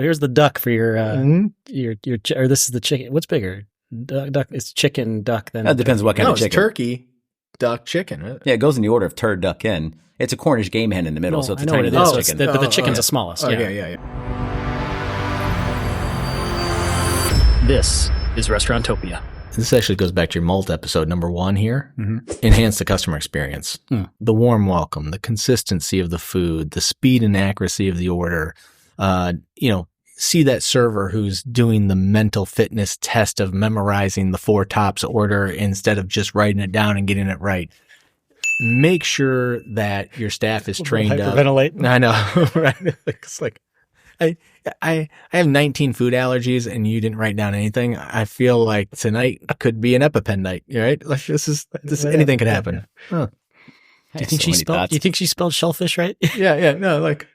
Here's the duck for your or this is the chicken. What's bigger? Duck. It's chicken, duck. Then That depends what kind of chicken. It's turkey, duck, chicken. Right? Yeah, it goes in the order of turd, duck, hen. It's a Cornish game hen in the middle, so it's a tiny little chicken. But the chicken's the smallest. Yeah. This is Restauranttopia. This actually goes back to your malt episode number 1 here. Enhance the customer experience. The warm welcome, the consistency of the food, the speed and accuracy of the order. See that server who's doing the mental fitness test of memorizing the 4 tops order instead of just writing it down and getting it right. Make sure that your staff is trained up. Hyperventilate. I know, right? It's like, I have 19 food allergies and you didn't write down anything. I feel like tonight could be an EpiPen night, right? Like this anything could happen. Huh. Do you think she spelled shellfish right? Yeah. No, like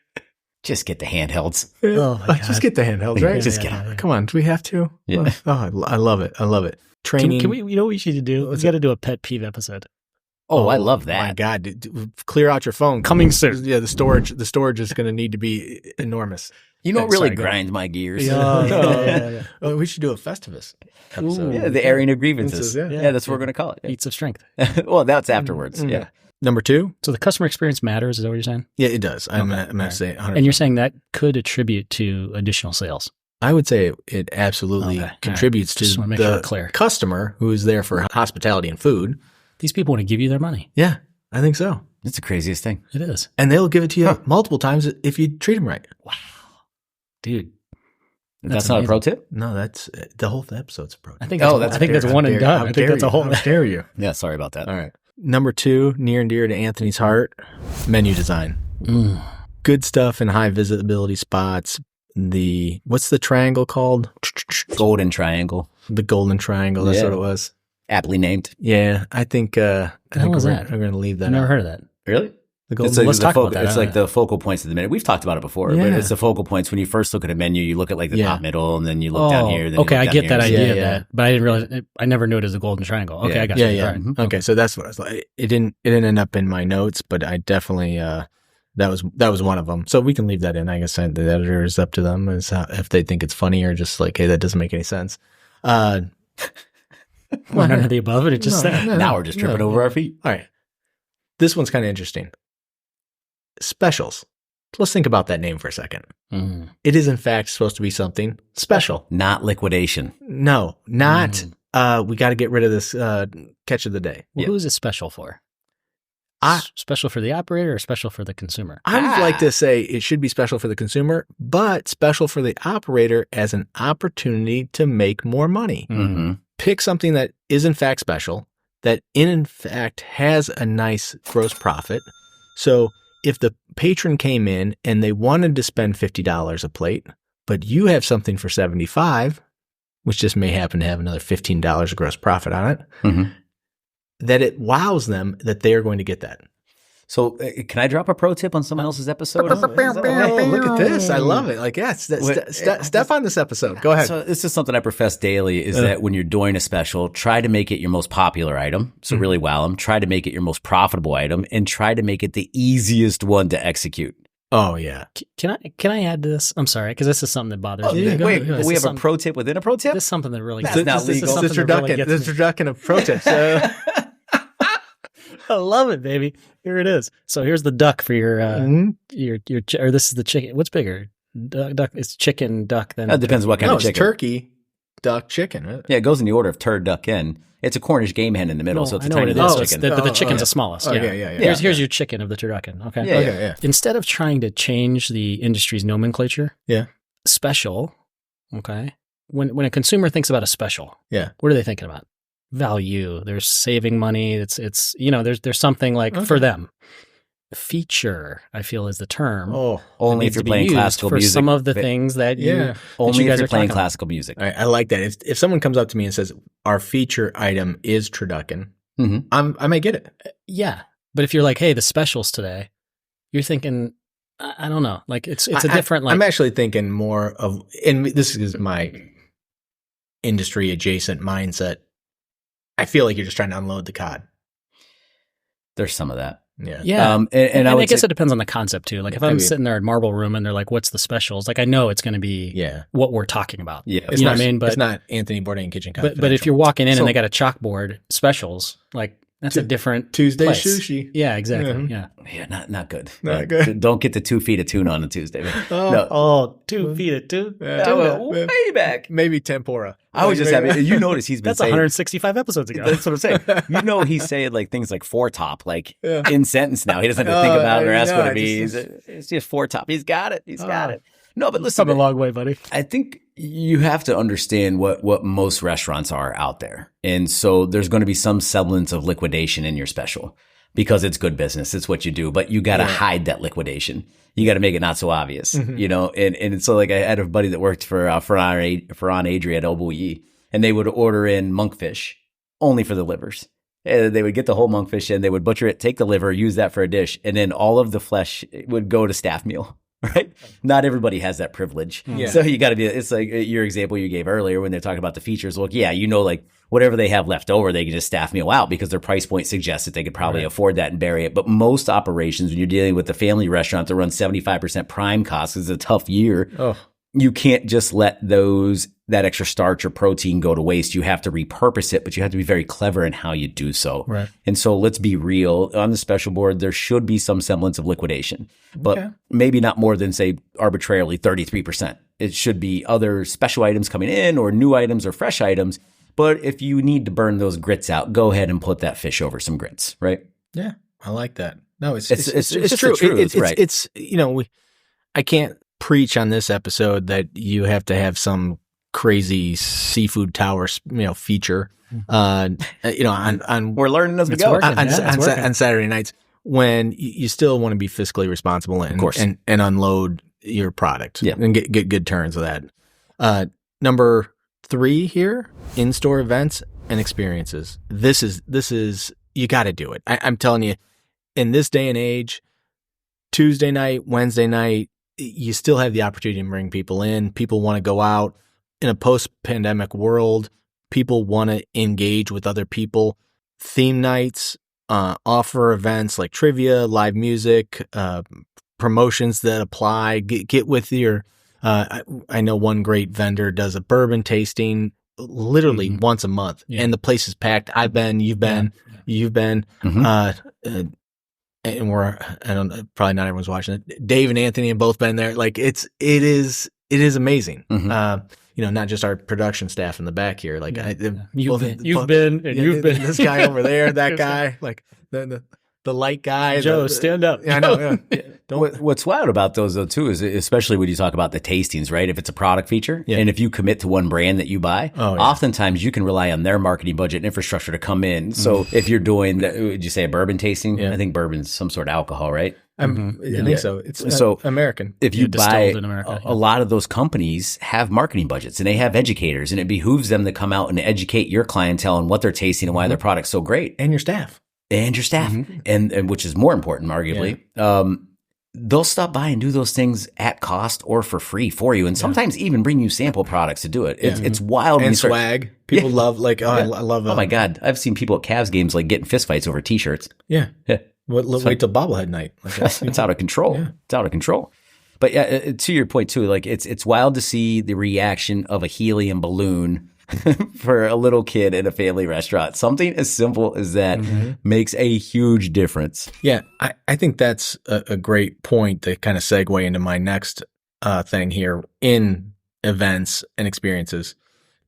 just get the handhelds. Oh my God. Just get the handhelds, right? Just get them. Come on, do we have to? Yeah. Oh, I love it. Training. Can we? You know what we should do? We got to do a pet peeve episode. Oh, I love that. My God, dude, clear out your phone. Coming soon. Yeah, the storage is going to need to be enormous. You know what really grinds my gears? Yeah. Oh, we should do a Festivus episode. Yeah, the airing of grievances. Yeah. That's what we're going to call it. Feats of strength. Well, that's afterwards. Yeah. Number 2. So the customer experience matters. Is that what you're saying? Yeah, it does. I'm going to say 100%. And you're saying that could attribute to additional sales. I would say it absolutely contributes to the customer who is there for hospitality and food. These people want to give you their money. Yeah, I think so. It's the craziest thing. It is. And they'll give it to you multiple times if you treat them right. Wow. Dude. That's not a pro tip? No, that's the whole episode's a pro tip. I think that's one and done. I think that's a whole. How dare you? Yeah, sorry about that. All right. Number 2, near and dear to Anthony's heart, menu design. Good stuff in high visibility spots. What's the triangle called? Golden triangle. The golden triangle. That's what it was. Aptly named. Yeah, I think. What the hell is that? We're going to leave that. I've never heard of that. Really? Let's talk about that. It's like the focal points of the menu. We've talked about it before, but it's the focal points. When you first look at a menu, you look at like the top middle, and then you look down here. Then okay, I get that idea of Yeah. that, but I didn't realize. I never knew it as a golden triangle. Okay, I got you. Yeah. Right. Okay, so that's what I was like. It didn't end up in my notes, but I definitely that was one of them. So we can leave that in. I guess the editor is up to them is if they think it's funny or just like, hey, that doesn't make any sense. Well, none of the above. It just now we're just tripping over our feet. All right, this one's kind of interesting. Specials. Let's think about that name for a second. It is in fact supposed to be something special, not liquidation. No, not. We got to get rid of this catch of the day. Well, who is it special for? Special for the operator or special for the consumer? I would like to say it should be special for the consumer, but special for the operator as an opportunity to make more money. Pick something that is in fact special, that in fact has a nice gross profit. So if the patron came in and they wanted to spend $50 a plate, but you have something for $75, which just may happen to have another $15 of gross profit on it, that it wows them that they are going to get that. So can I drop a pro tip on someone else's episode? Oh, look at this. I love it. Like, step on this episode. Go ahead. So this is something I profess daily is that when you're doing a special, try to make it your most popular item. So really wow them. Try to make it your most profitable item and try to make it the easiest one to execute. Oh, yeah. Can I add to this? I'm sorry, because this is something that bothers me. Wait, we have a pro tip within a pro tip? This is something that really That's not legal. This is turducken of pro tips. I love it, baby. Here it is. So here's the duck for your or this is the chicken. What's bigger? Duck. It's chicken, duck. Then That depends what kind of chicken. It's turkey, duck, chicken. Right? Yeah, it goes in the order of turd, duck, hen. It's a Cornish game hen in the middle, so it's a tiny little chicken. But the chicken's the smallest. Here's your chicken of the turducken. Okay. Yeah. Instead of trying to change the industry's nomenclature, special. Okay. When a consumer thinks about a special, what are they thinking about? Value. They're saving money. It's there's something like for them. Feature, I feel, is the term. Oh, only if you're playing classical music. For some of the things that only if you're playing classical classical music. I like that. If someone comes up to me and says our feature item is turducken, I might get it. Yeah, but if you're like, hey, the specials today, you're thinking, I don't know, like it's a different. I'm actually thinking more of, and this is my industry adjacent mindset. I feel like you're just trying to unload the cod. There's some of that. Yeah. Yeah. And I guess it depends on the concept too. Like if I'm sitting there at Marble Room and they're like, what's the specials? Like I know it's going to be what we're talking about. Yeah. It's you not, know what I mean? But it's not Anthony Bourdain Kitchen Confidential. But if you're walking in and they got a chalkboard specials, like that's a different Tuesday place. sushi. Yeah, exactly. Yeah. Not good. Not good. Don't get the 2 feet of tuna on a Tuesday. 2 feet of tuna. Way back. Maybe tempura. I was just happy. You notice he's been That's saying 165 episodes ago. That's what I'm saying. You know, he's saying like things like four top, like in sentence now. He doesn't have to think about it or ask what it means. It's just four top. He's got it. He's got it. No, but listen. Come a long way, buddy. I think you have to understand what most restaurants are out there. And so there's going to be some semblance of liquidation in your special because it's good business. It's what you do, but you got to hide that liquidation. You got to make it not so obvious, you know? And so like I had a buddy that worked for Ferran Adri at El Bulli, and they would order in monkfish only for the livers. And they would get the whole monkfish in, they would butcher it, take the liver, use that for a dish. And then all of the flesh would go to staff meal. Right? Not everybody has that privilege. Yeah. So you got to be, it's like your example you gave earlier when they're talking about the features. Look, yeah, you know, like whatever they have left over, they can just staff meal out because their price point suggests that they could probably afford that and bury it. But most operations, when you're dealing with a family restaurant that runs 75% prime costs, it's a tough year. You can't just let that extra starch or protein go to waste. You have to repurpose it, but you have to be very clever in how you do so. Right. And so let's be real. On the special board, there should be some semblance of liquidation, but maybe not more than, say, arbitrarily 33%. It should be other special items coming in or new items or fresh items. But if you need to burn those grits out, go ahead and put that fish over some grits, right? Yeah, I like that. No, it's just true. Truth, right? It's you know, I can't preach on this episode that you have to have some crazy seafood tower, feature. On we're learning as we go on Saturday nights when you still want to be fiscally responsible and, of course, and unload your product and get good turns of that. Number 3 here, in-store events and experiences. This is you got to do it. I'm telling you, in this day and age, Tuesday night, Wednesday night, you still have the opportunity to bring people in. People want to go out. In a post-pandemic world, people want to engage with other people. Theme nights, offer events like trivia, live music, promotions that apply. Get with your, I know one great vendor does a bourbon tasting literally once a month, and the place is packed. I've been, you've been, and probably not everyone's watching it. Dave and Anthony have both been there. Like it is amazing. Not just our production staff in the back here. Like you've been this guy over there, that guy, like the light guy. Joe, stand up. Yeah, I know. Yeah. What's wild about those though too is especially when you talk about the tastings, right? If it's a product feature and if you commit to one brand that you buy, oftentimes you can rely on their marketing budget and infrastructure to come in. So if you're doing, would you say a bourbon tasting? I think bourbon's some sort of alcohol, right? I think so. It's so American. If you buy a lot of those companies have marketing budgets and they have educators, and it behooves them to come out and educate your clientele on what they're tasting and why their product's so great. And your staff. And which is more important, arguably. They'll stop by and do those things at cost or for free for you, and sometimes even bring you sample products to do it. It's wild. And swag. People love I love. Oh my God, I've seen people at Cavs games like getting fistfights over T-shirts. Yeah. Wait till bobblehead night. It's out of control. Yeah. It's out of control. But yeah, to your point too, like it's wild to see the reaction of a helium balloon for a little kid in a family restaurant. Something as simple as that makes a huge difference. Yeah, I think that's a great point to kind of segue into my next thing here in events and experiences.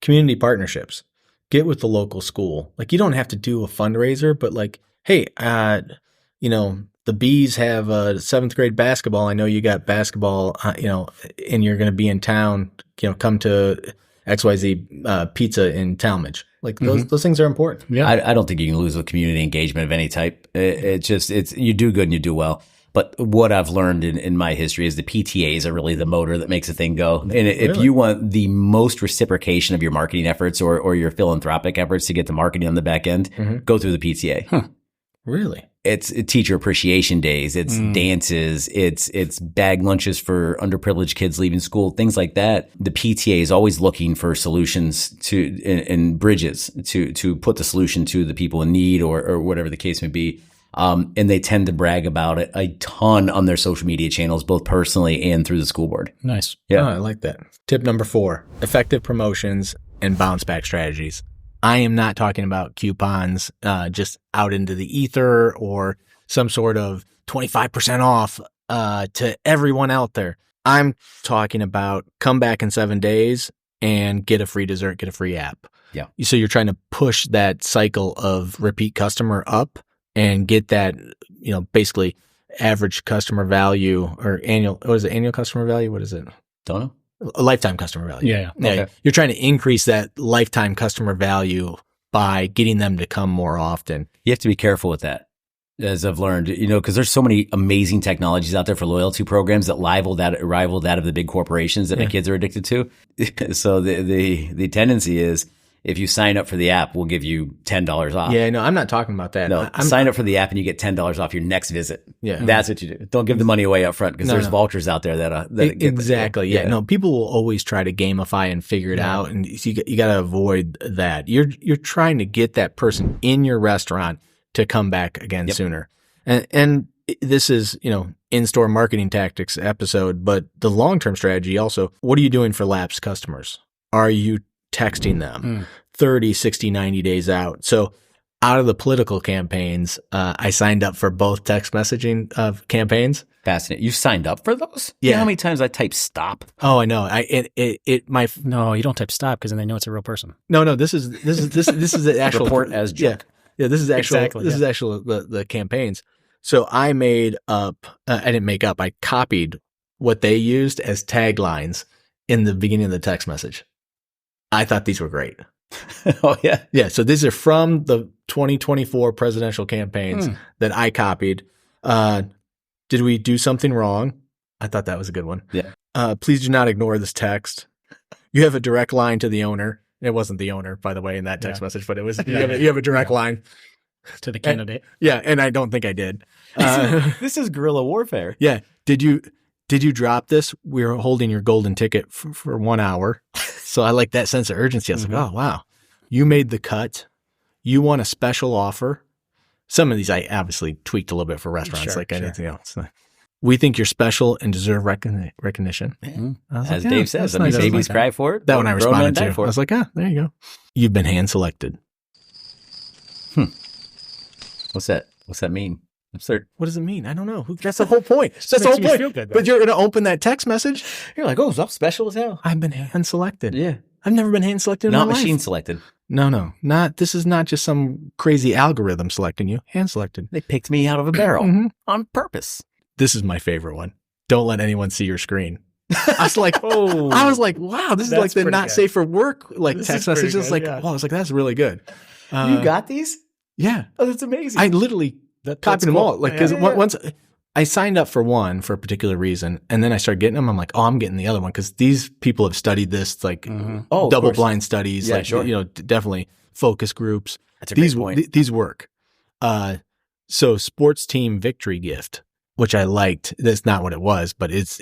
Community partnerships. Get with the local school. Like you don't have to do a fundraiser, but like, hey, the Bees have a 7th grade basketball. I know you got basketball, and you're going to be in town, come to XYZ pizza in Talmadge. Like those things are important. Yeah. I don't think you can lose with community engagement of any type. It's you do good and you do well. But what I've learned in my history is the PTAs are really the motor that makes a thing go. And if you want the most reciprocation of your marketing efforts or your philanthropic efforts to get the marketing on the back end, go through the PTA. Huh. Really? It's teacher appreciation days. It's dances. It's bag lunches for underprivileged kids leaving school, things like that. The PTA is always looking for solutions and bridges to put the solution to the people in need or whatever the case may be. And they tend to brag about it a ton on their social media channels, both personally and through the school board. Nice. Yeah, I like that. Tip number 4, effective promotions and bounce back strategies. I am not talking about coupons just out into the ether or some sort of 25% off to everyone out there. I'm talking about come back in 7 days and get a free dessert, get a free app. Yeah. So you're trying to push that cycle of repeat customer up and get that, basically average customer value or annual, what is it? Annual customer value? What is it? Don't know. A lifetime customer value. Yeah. Okay. You're trying to increase that lifetime customer value by getting them to come more often. You have to be careful with that, as I've learned, because there's so many amazing technologies out there for loyalty programs that rival that of the big corporations that my kids are addicted to. So the tendency is, if you sign up for the app, we'll give you $10 off. Yeah, no, I'm not talking about that. No, sign up for the app and you get $10 off your next visit. Yeah, that's what you do. Don't give the money away up front because there's vultures out there that exactly. Yeah, no, people will always try to gamify and figure it out, and you got to avoid that. You're trying to get that person in your restaurant to come back again sooner, and this is in-store marketing tactics episode, but the long-term strategy also. What are you doing for lapsed customers? Are you texting them 30, 60, 90 days out? So out of the political campaigns, I signed up for both text messaging campaigns. Fascinating. You signed up for those? Yeah. You know how many times I type stop? Oh, I know. No, you don't type stop because then they know it's a real person. No. This is the actual report as joke. Yeah. This is actual. This is actual the campaigns. So I made up. I didn't make up. I copied what they used as taglines in the beginning of the text message. I thought these were great. Oh, yeah. Yeah. So these are from the 2024 presidential campaigns that I copied. Did we do something wrong? I thought that was a good one. Yeah. Please do not ignore this text. You have a direct line to the owner. It wasn't the owner, by the way, in that text message, but it was, you have a direct line to the candidate. And I don't think I did. This is guerrilla warfare. Yeah. Did you drop this? We're holding your golden ticket for 1 hour. So I like that sense of urgency. I was like, oh, wow. You made the cut. You want a special offer. Some of these I obviously tweaked a little bit for restaurants like anything else. We think you're special and deserve recognition. As Dave says, I mean, babies cry for it. That one I responded to. I was like, there you go. You've been hand-selected. What's that mean? Absurd. What does it mean? I don't know. That's the whole point. That's the whole point. Good, but you're going to open that text message. You're like, oh, I'm special as hell. I've been hand-selected. Yeah. I've never been hand-selected in my life. Not machine-selected. No. This is not just some crazy algorithm selecting you. Hand-selected. They picked me out of a barrel on purpose. This is my favorite one. Don't let anyone see your screen. I was like, wow, this is like the not safe for work text message. It's like, wow, I was like, that's really good. You got these? Yeah. Oh, that's amazing. I literally copied them all. Because once I signed up for one for a particular reason, and then I started getting them. I'm like, oh, I'm getting the other one because these people have studied this, double blind studies, definitely focus groups. That's a great point. These work. So sports team victory gift, which I liked. That's not what it was, but it's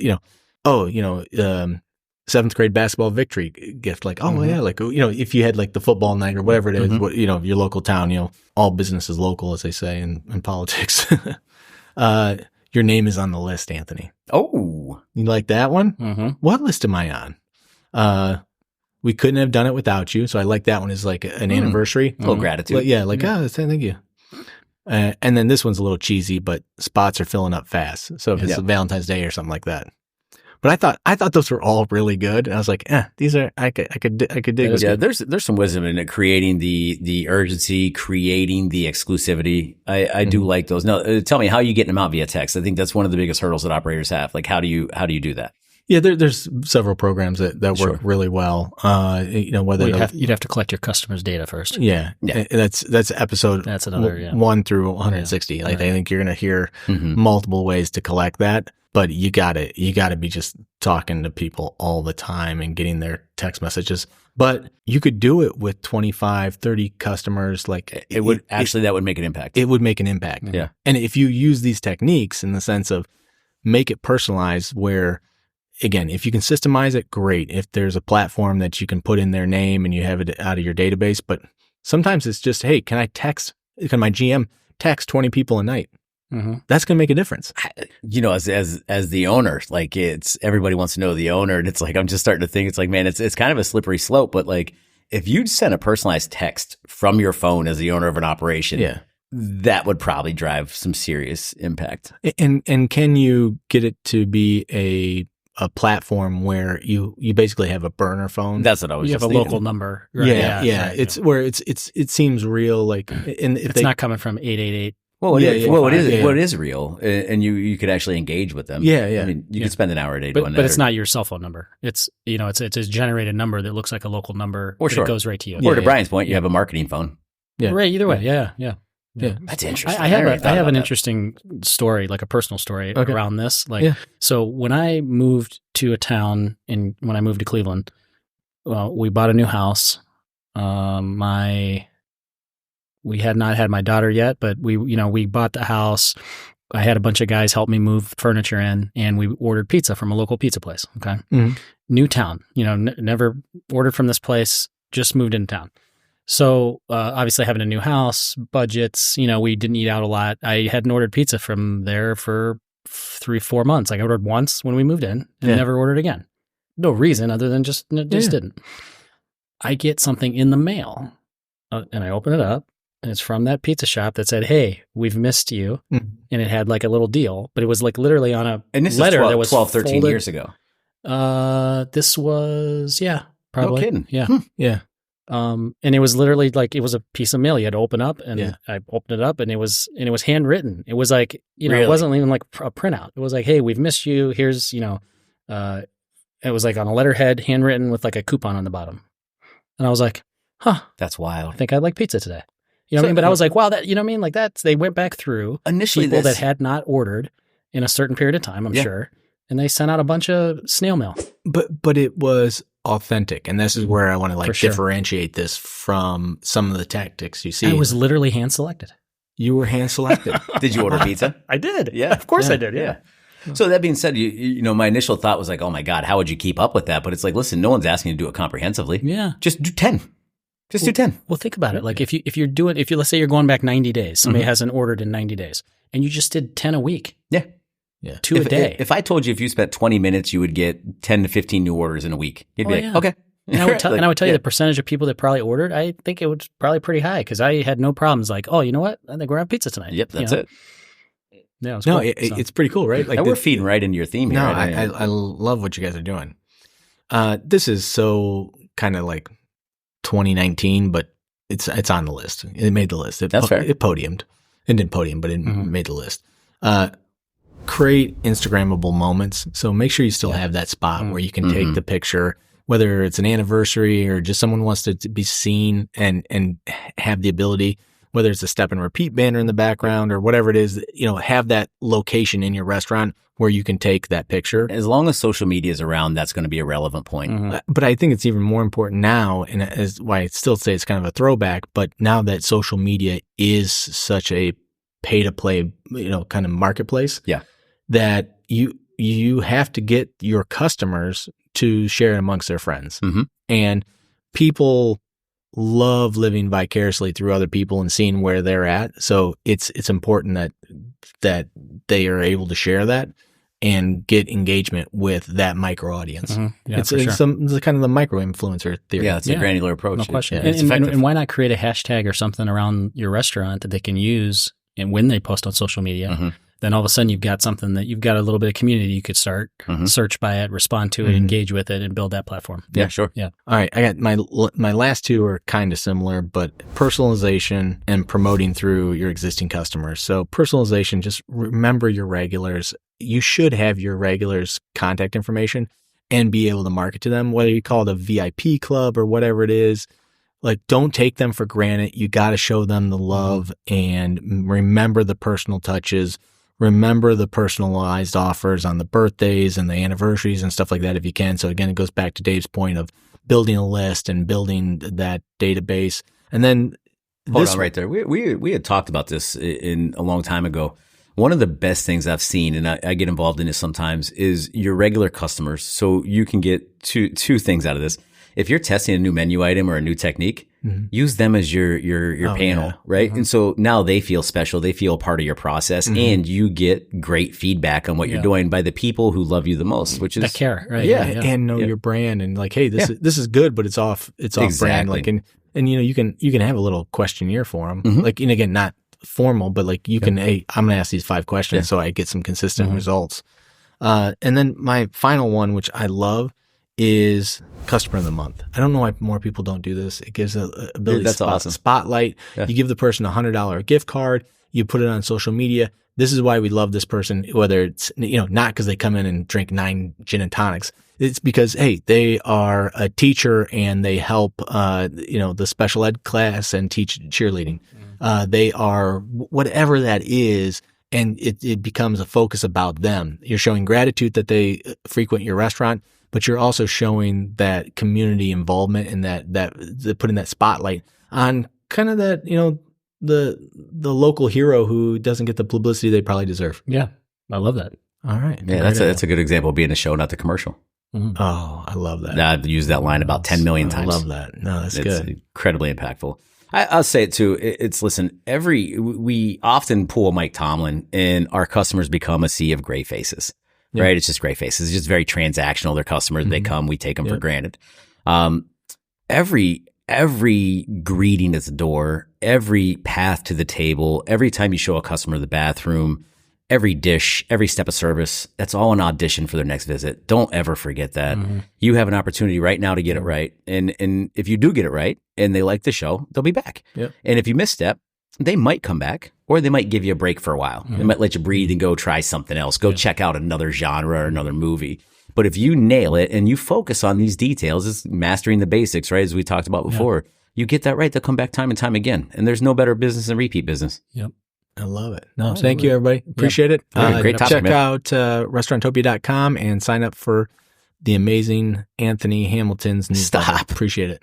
7th grade basketball victory gift. Like, if you had like the football night or whatever it is, your local town, all business is local, as they say in politics. Your name is on the list, Anthony. Oh, you like that one? What list am I on? We couldn't have done it without you. So I like that one as like an anniversary. A little gratitude. Thank you. And then this one's a little cheesy, but spots are filling up fast. So if it's Valentine's Day or something like that. But I thought those were all really good. And I was like, these are, I could dig this. Yeah, there's some wisdom in it, creating the urgency, creating the exclusivity. I do like those. Now, tell me, how are you getting them out via text? I think that's one of the biggest hurdles that operators have. Like, how do you do that? Yeah, there's several programs that work really well. You'd have to collect your customers' data first. Yeah. That's episode. That's another 1 through 160. I think you're going to hear multiple ways to collect that. But you gotta be just talking to people all the time and getting their text messages. But you could do it with 25, 30 customers. Like that would make an impact. It would make an impact. Yeah. And if you use these techniques in the sense of make it personalized where, again, if you can systemize it, great. If there's a platform that you can put in their name and you have it out of your database, but sometimes it's just, hey, can my GM text 20 people a night. That's going to make a difference. As the owner, like it's everybody wants to know the owner, and it's like I'm just starting to think it's like, man, it's kind of a slippery slope. But like if you'd send a personalized text from your phone as the owner of an operation, that would probably drive some serious impact. And can you get it to be a platform where you basically have a burner phone? That's what I was. You have a local number. Right? Yeah. It's where it seems real. Like, and it's not coming from 888. Well, it is real, and you could actually engage with them. Yeah. I mean, you could spend an hour a day doing that. But it's not your cell phone number. It's it's a generated number that looks like a local number. Or it goes right to you. Or to Brian's point, you have a marketing phone. Yeah. Right. Either way. Yeah. That's interesting. I have an interesting story, like a personal story around this. So when I moved to a town when I moved to Cleveland, we bought a new house. We had not had my daughter yet, but we bought the house. I had a bunch of guys help me move furniture in, and we ordered pizza from a local pizza place. Okay. New town, never ordered from this place, just moved into town. So obviously having a new house, budgets, we didn't eat out a lot. I hadn't ordered pizza from there for 3-4 months. Like I ordered once when we moved in and never ordered again. No reason other than just didn't. I get something in the mail and I open it up. And it's from that pizza shop that said, "Hey, we've missed you." And it had like a little deal, but it was like literally on a letter that was 12, 13 years ago. This was, probably. No kidding. Yeah. And it was literally like, it was a piece of mail you had to open up, and I opened it up and it was handwritten. It was like, really? It wasn't even like a printout. It was like, "Hey, we've missed you. Here's, it was like on a letterhead, handwritten with like a coupon on the bottom." And I was like, huh. That's wild. I think I'd like pizza today. You know what I mean? But I was like, wow, that, I mean? Like they went back through initially people that had not ordered in a certain period of time, I'm sure. And they sent out a bunch of snail mail. But it was authentic. And this is where I want to differentiate this from some of the tactics you see. I was literally hand selected. You were hand selected. Did you order pizza? I did. Yeah. Of course I did. Yeah. So that being said, my initial thought was like, oh my God, how would you keep up with that? But it's like, listen, no one's asking you to do it comprehensively. Yeah. Just do 10. Do 10. Well, think about it. Like if let's say you're going back 90 days, somebody hasn't ordered in 90 days, and you just did 10 a week. Yeah. 2 a day. If I told you if you spent 20 minutes, you would get 10 to 15 new orders in a week, you'd be like, okay. And I would tell you the percentage of people that probably ordered, I think it was probably pretty high, because I had no problems. Like, oh, you know what? I think we're having pizza tonight. Yep, that's it. Yeah, cool. It's pretty cool, right? Like we're feeding right into your theme here. No, I love what you guys are doing. This is so kind of like 2019, but it's on the list. It made the list. That's fair. It podiumed. It didn't podium, but it made the list. Create Instagrammable moments. So make sure you still have that spot where you can take the picture, whether it's an anniversary or just someone wants to be seen and have the ability, whether it's a step and repeat banner in the background or whatever it is, have that location in your restaurant where you can take that picture. As long as social media is around, that's going to be a relevant point. But I think it's even more important now, and is why I still say it's kind of a throwback, but now that social media is such a pay to play, kind of marketplace, that you have to get your customers to share it amongst their friends. And people love living vicariously through other people and seeing where they're at. So it's important that they are able to share that and get engagement with that micro audience. Yeah, it's kind of the micro influencer theory. Yeah, it's a granular approach. No question. Yeah, and why not create a hashtag or something around your restaurant that they can use, and when they post on social media, then all of a sudden you've got something that you've got a little bit of community you could start, search by it, respond to it, engage with it, and build that platform. Yeah, sure. Yeah. All right. I got my last two are kind of similar, but personalization and promoting through your existing customers. So personalization, just remember your regulars. You should have your regulars' contact information and be able to market to them, whether you call it a VIP club or whatever it is. Like, don't take them for granted. You got to show them the love and remember the personal touches. Remember the personalized offers on the birthdays and the anniversaries and stuff like that if you can. So again, it goes back to Dave's point of building a list and building that database. And then hold on right there. We had talked about this in a long time ago. One of the best things I've seen, and I get involved in this sometimes, is your regular customers. So you can get two things out of this. if you're testing a new menu item or a new technique, use them as your panel, right? And so now they feel special. They feel part of your process, and you get great feedback on what you're doing by the people who love you the most, which is that care, right? And know your brand, and like, hey, this is good, but it's off brand. Like, and you know, you can have a little questionnaire for them, like, and again, not formal, but like you can, hey, I'm going to ask these 5 questions so I get some consistent results. And then my final one, which I love, is customer of the month. I don't know why more people don't do this. It gives a ability to spotlight. You give the person $100 gift card. You put it on social media. This is why we love this person, whether it's, you know, not because they come in and drink 9 gin and tonics. It's because, hey, they are a teacher and they help, you know, the special ed class and teach cheerleading. They are whatever that is. And it becomes a focus about them. You're showing gratitude that they frequent your restaurant, but you're also showing that community involvement and that putting that spotlight on kind of that, you know, the local hero who doesn't get the publicity they probably deserve. Yeah, I love that. All right. Yeah, that's a good example of being a show, not the commercial. Oh, I love that. I've used that line about 10 million times. I love that. No, that's good. It's incredibly impactful. I'll say it too. Listen, we often pull Mike Tomlin and our customers become a sea of gray faces, right? It's just gray faces. It's just very transactional. They're customers. They come, we take them for granted. Every greeting at the door, every path to the table, every time you show a customer the bathroom, every dish, every step of service, that's all an audition for their next visit. Don't ever forget that. You have an opportunity right now to get it right. And if you do get it right and they like the show, they'll be back. And if you misstep, they might come back or they might give you a break for a while. They might let you breathe and go try something else. Go check out another genre or another movie. But if you nail it and you focus on these details, it's mastering the basics, right? As we talked about before, you get that right, they'll come back time and time again. And there's no better business than repeat business. I love it. No, thank you, everybody. Appreciate it. Great topic, check out Restauranttopia.com and sign up for the amazing Anthony Hamilton's newsletter. Stop. Appreciate it.